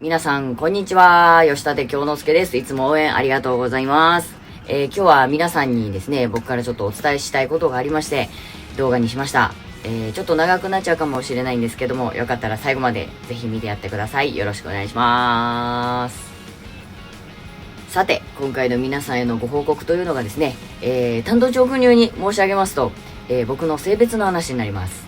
皆さん、こんにちは。吉立京之介です。いつも応援ありがとうございます。今日は皆さんにですね、僕からちょっとお伝えしたいことがありまして、動画にしました。ちょっと長くなっちゃうかもしれないんですけども、よかったら最後までぜひ見てやってください。よろしくお願いします。さて、今回の皆さんへのご報告というのがですね、単刀直入に申し上げますと、僕の性別の話になります。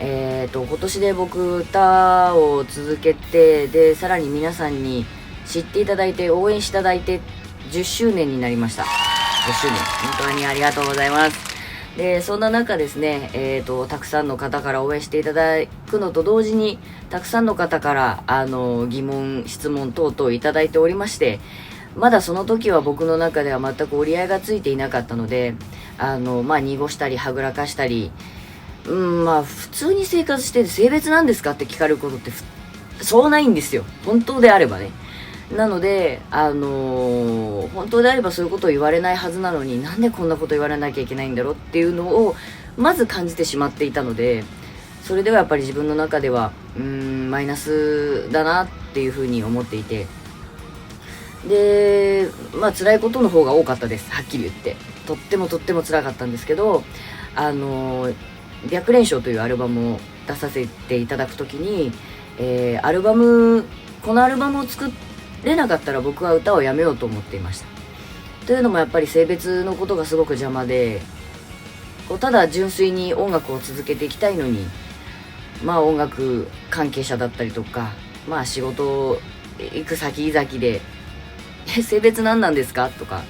今年で僕歌を続けて、でさらに皆さんに知っていただいて応援していただいて10周年になりました。10周年本当にありがとうございます。でそんな中ですね、たくさんの方から応援していただくのと同時に、たくさんの方から疑問質問等々いただいておりまして、まだその時は僕の中では全く折り合いがついていなかったので、濁したりはぐらかしたり、普通に生活してて性別なんですかって聞かれることってそうないんですよ、本当であればね。なので本当であればそういうことを言われないはずなのに、なんでこんなこと言われなきゃいけないんだろうっていうのをまず感じてしまっていたので、それではやっぱり自分の中ではマイナスだなっていうふうに思っていて、で辛いことの方が多かったです。はっきり言ってとっても辛かったんですけど、白蓮賞というアルバムを出させていただくときに、このアルバムを作れなかったら僕は歌をやめようと思っていました。というのもやっぱり性別のことがすごく邪魔で、ただ純粋に音楽を続けていきたいのに、音楽関係者だったりとか、仕事行く先々で性別何なんですかとか、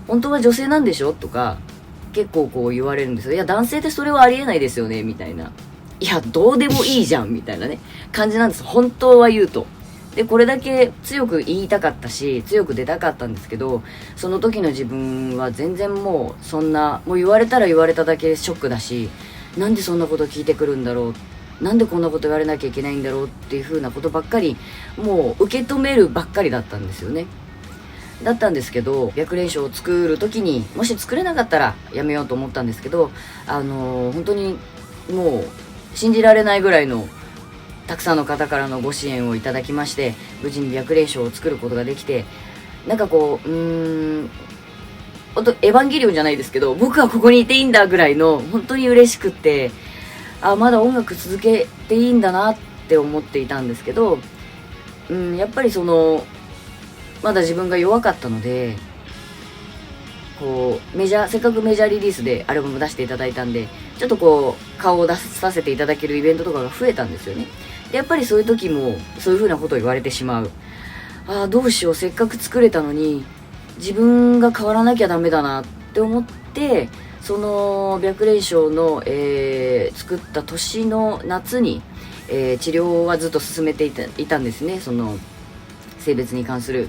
本当は女性なんでしょとか結構こう言われるんですよ。いや男性でそれはありえないですよねみたいな。いやどうでもいいじゃんみたいなね感じなんです、本当は言うと。でこれだけ強く言いたかったし強く出たかったんですけど、その時の自分は全然もうそんな、もう言われたら言われただけショックだし、なんでそんなこと聞いてくるんだろう、なんでこんなこと言われなきゃいけないんだろうっていう風なことばっかり、もう受け止めるばっかりだったんですよね。だったんですけど、白蓮賞を作る時にもし作れなかったらやめようと思ったんですけど、本当にもう信じられないぐらいのたくさんの方からのご支援をいただきまして、無事に白蓮賞を作ることができて、なんかこう本当エヴァンゲリオンじゃないですけど、僕はここにいていいんだぐらいの本当に嬉しくって、まだ音楽続けていいんだなって思っていたんですけど、やっぱりまだ自分が弱かったので、こうせっかくメジャーリリースでアルバム出していただいたんで、ちょっとこう顔を出させていただけるイベントとかが増えたんですよね。でやっぱりそういう時もそういう風なことを言われてしまう。どうしよう、せっかく作れたのに自分が変わらなきゃダメだなって思って、その白蓮賞の、作った年の夏に、治療はずっと進めていたんですね。その性別に関する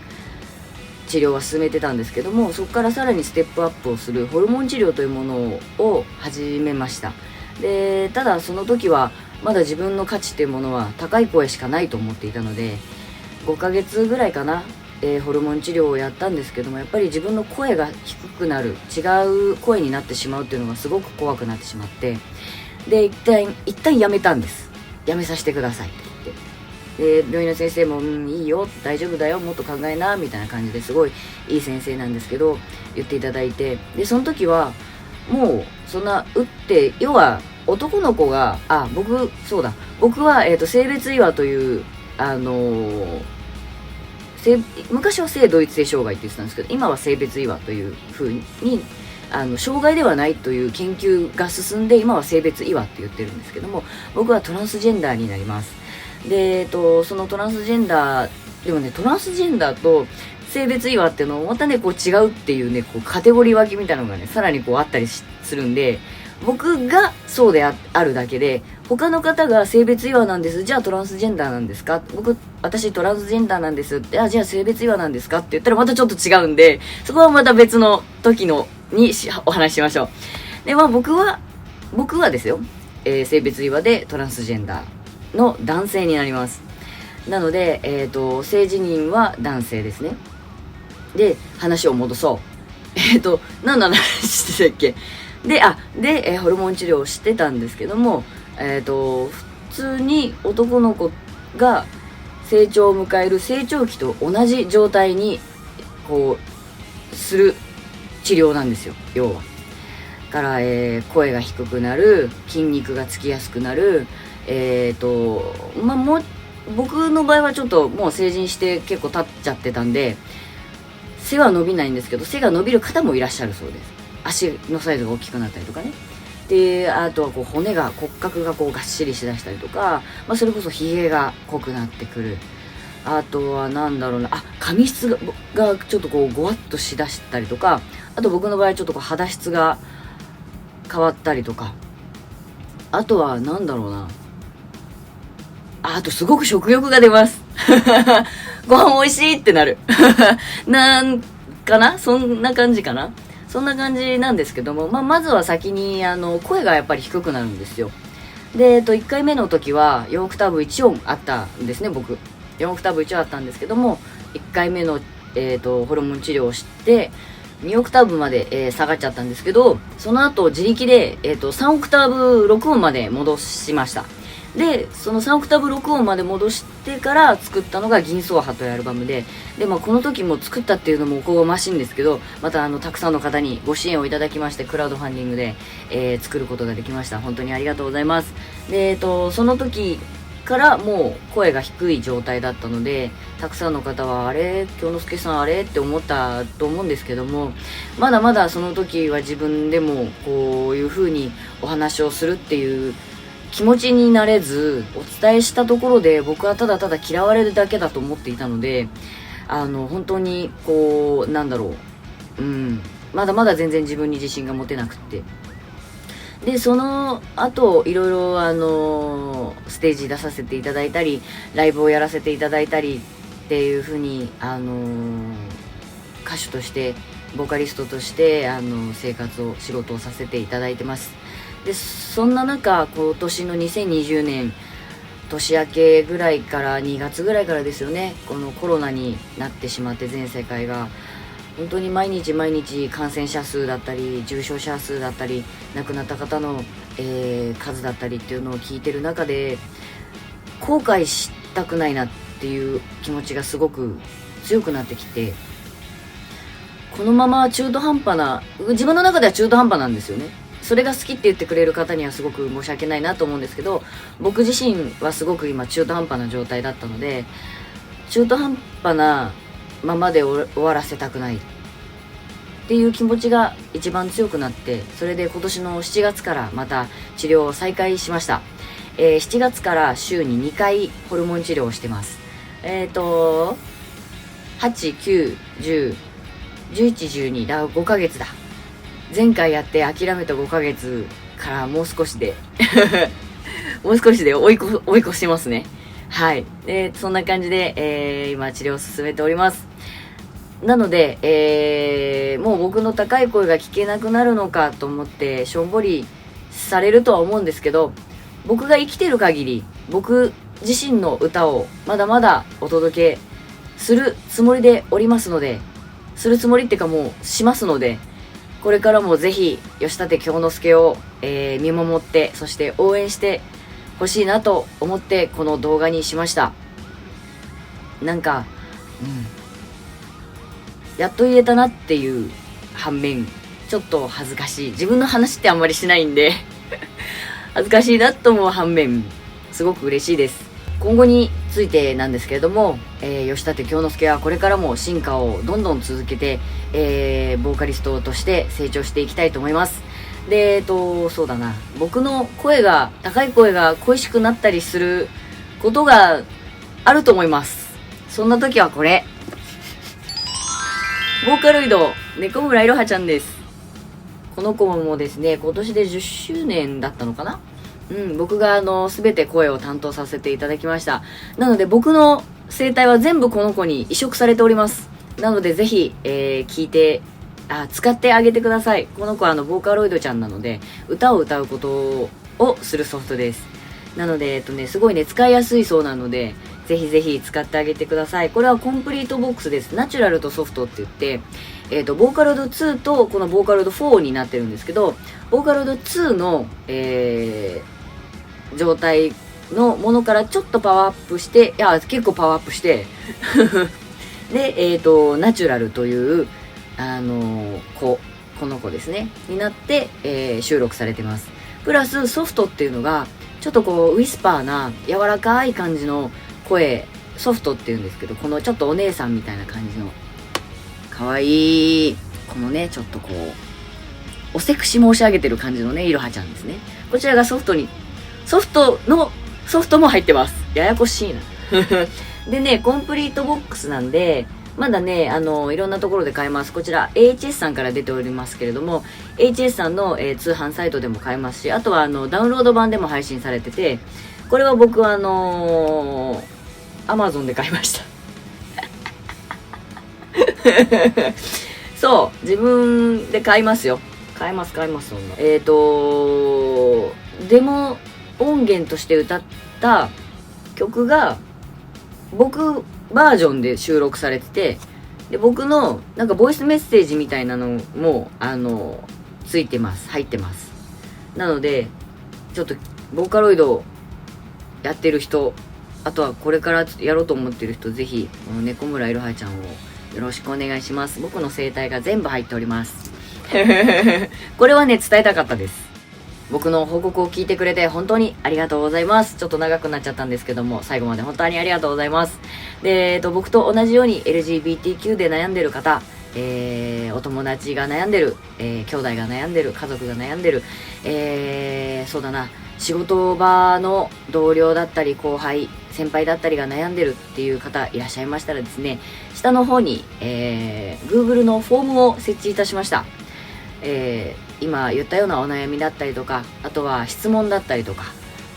治療は進めてたんですけども、そこからさらにステップアップをするホルモン治療というものを始めました。でただその時はまだ自分の価値というものは高い声しかないと思っていたので、5ヶ月ぐらいかな、ホルモン治療をやったんですけども、やっぱり自分の声が低くなる、違う声になってしまうっていうのがすごく怖くなってしまって、で一旦やめたんです。やめさせてくださいって言って、で病院の先生もいいよ、大丈夫だよ、もっと考えなみたいな感じで、すごいいい先生なんですけど言っていただいて、でその時はもうそんな要は男の子が僕は、性別違和という昔は性同一性障害って言ってたんですけど、今は性別違和という風に障害ではないという研究が進んで、今は性別違和って言ってるんですけども、僕はトランスジェンダーになります。でそのトランスジェンダーでもね、トランスジェンダーと性別違和っていうのをまたねこう違うっていうね、こうカテゴリー分けみたいなのがねさらにこうあったりするんで、僕がそうであるだけで、他の方が性別違和なんです、じゃあトランスジェンダーなんですか、私トランスジェンダーなんです、じゃあ性別違和なんですかって言ったらまたちょっと違うんで、そこはまた別の時にお話ししましょう。で僕はですよ、性別違和でトランスジェンダーの男性になります。なので性自認は男性ですね。で話を戻そう。何の話してたっけ。でホルモン治療をしてたんですけども、普通に男の子が成長を迎える成長期と同じ状態にこうする治療なんですよ、要は。から、声が低くなる、筋肉がつきやすくなる、もう僕の場合はちょっともう成人して結構経っちゃってたんで背は伸びないんですけど、背が伸びる方もいらっしゃるそうです。足のサイズが大きくなったりとかね。で、あとはこう骨格がこうがっしりしだしたりとか、それこそひげが濃くなってくる。あとはなんだろうな、髪質がちょっとこうごわっとしだしたりとか、あと僕の場合ちょっとこう肌質が変わったりとか、あとはなんだろうな、あとすごく食欲が出ますご飯美味しいってなるなんかな、そんな感じかな。そんな感じなんですけども、まずは先に声がやっぱり低くなるんですよ。で、1回目の時は4オクターブ1音あったんですね、僕。4オクターブ1音あったんですけども、1回目の、ホルモン治療をして2オクターブまで、下がっちゃったんですけど、その後自力で、3オクターブ6音まで戻しました。で、その3オクターブ6音まで戻してから作ったのが銀奏派というアルバムで、この時も作ったっていうのもおこがましいんですけど、またたくさんの方にご支援をいただきまして、クラウドファンディングで、作ることができました。本当にありがとうございます。で、その時からもう声が低い状態だったので、たくさんの方は京之介さんって思ったと思うんですけども、まだまだその時は自分でもこういう風にお話をするっていう気持ちになれず、お伝えしたところで僕はただただ嫌われるだけだと思っていたので、本当にこうなんだろう、まだまだ全然自分に自信が持てなくって、でその後いろいろステージ出させていただいたり、ライブをやらせていただいたりっていう風に歌手としてボーカリストとして仕事をさせていただいてます。でそんな中、今年の2020年年明けぐらいから2月ぐらいからですよね、このコロナになってしまって、全世界が本当に毎日毎日感染者数だったり重症者数だったり亡くなった方の、数だったりっていうのを聞いてる中で、後悔したくないなっていう気持ちがすごく強くなってきて、このまま中途半端な、自分の中では中途半端なんですよね。それが好きって言ってくれる方にはすごく申し訳ないなと思うんですけど、僕自身はすごく今中途半端な状態だったので、中途半端なままで終わらせたくないっていう気持ちが一番強くなって、それで今年の7月からまた治療を再開しました。7月から週に2回ホルモン治療をしてます。8、9、10、11、12だ、5ヶ月だ。前回やって諦めた5ヶ月からもう少しでもう少しで追い越しますね。はい。そんな感じで、今治療を進めております。なので、もう僕の高い声が聞けなくなるのかと思ってしょんぼりされるとは思うんですけど、僕が生きてる限り僕自身の歌をまだまだお届けするつもりでおりますので、するつもりっていうかもうしますので、これからもぜひ吉立京之介を、見守って、そして応援してほしいなと思ってこの動画にしました。なんか、やっと言えたなっていう反面、ちょっと恥ずかしい。自分の話ってあんまりしないんで恥ずかしいなと思う反面、すごく嬉しいです。今後についてなんですけれども、吉立京之介はこれからも進化をどんどん続けて、ボーカリストとして成長していきたいと思います。で、そうだな、僕の高い声が恋しくなったりすることがあると思います。そんな時はこれ。ボーカロイド、猫村いろはちゃんです。この子もですね、今年で10周年だったのかな。僕が全て声を担当させていただきました。なので僕の声帯は全部この子に移植されております。なのでぜひ、聞いて、使ってあげてください。この子はボーカロイドちゃんなので、歌を歌うことをするソフトです。なので、すごいね、使いやすいそうなので、ぜひぜひ使ってあげてください。これはコンプリートボックスです。ナチュラルとソフトって言って、ボーカロイド2とこのボーカロイド4になってるんですけど、ボーカロイド2の、状態のものからちょっとパワーアップして、いや、結構パワーアップしてで、ナチュラルという、この子ですね、になって、収録されてます。プラスソフトっていうのが、ちょっとこう、ウィスパーな、柔らかい感じの声、ソフトっていうんですけど、このちょっとお姉さんみたいな感じの、かわいい、このね、ちょっとこう、おセクシ申し上げてる感じのね、いろはちゃんですね。こちらがソフトも入ってます。ややこしいな。でね、コンプリートボックスなんで、まだね、いろんなところで買えます。こちら、AHS さんから出ておりますけれども、AHS さんの、通販サイトでも買えますし、あとは、ダウンロード版でも配信されてて、これは僕は、Amazon で買いました。そう、自分で買いますよ。買います、そんな。デモ音源として歌った曲が、僕バージョンで収録されてて、で、僕のなんかボイスメッセージみたいなのも、ついてます。入ってます。なので、ちょっと、ボーカロイドやってる人、あとはこれからやろうと思ってる人、ぜひ、この猫村いろはちゃんをよろしくお願いします。僕の声帯が全部入っております。これはね、伝えたかったです。僕の報告を聞いてくれて本当にありがとうございます。ちょっと長くなっちゃったんですけども、最後まで本当にありがとうございます。で、僕と同じように LGBTQ で悩んでる方、お友達が悩んでる、兄弟が悩んでる、家族が悩んでる、そうだな、仕事場の同僚だったり後輩、先輩だったりが悩んでるっていう方いらっしゃいましたらですね、下の方に、Google のフォームを設置いたしました。今言ったようなお悩みだったりとか、あとは質問だったりとか、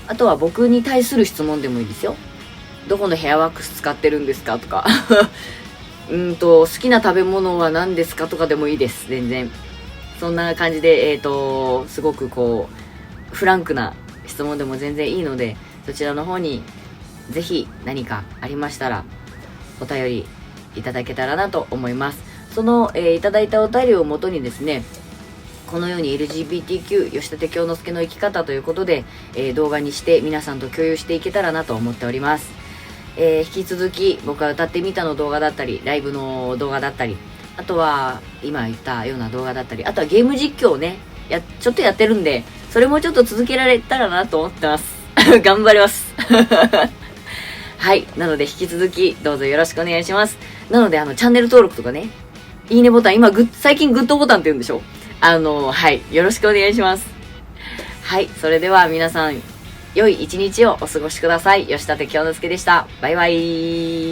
あとは僕に対する質問でもいいですよ。どこのヘアワックス使ってるんですかとか好きな食べ物は何ですかとかでもいいです。全然そんな感じで、すごくこうフランクな質問でも全然いいので、そちらの方にぜひ何かありましたらお便りいただけたらなと思います。その、いただいたお便りをもとにですね、このように LGBTQ 吉田京之介の生き方ということで、動画にして皆さんと共有していけたらなと思っております。引き続き僕が歌ってみたの動画だったり、ライブの動画だったり、あとは今言ったような動画だったり、あとはゲーム実況をね、ちょっとやってるんで、それもちょっと続けられたらなと思ってます。頑張ります。はい。なので引き続きどうぞよろしくお願いします。なのでチャンネル登録とかね、いいねボタン、最近グッドボタンって言うんでしょ？はい。よろしくお願いします。はい。それでは皆さん、良い一日をお過ごしください。吉田京之介でした。バイバイ。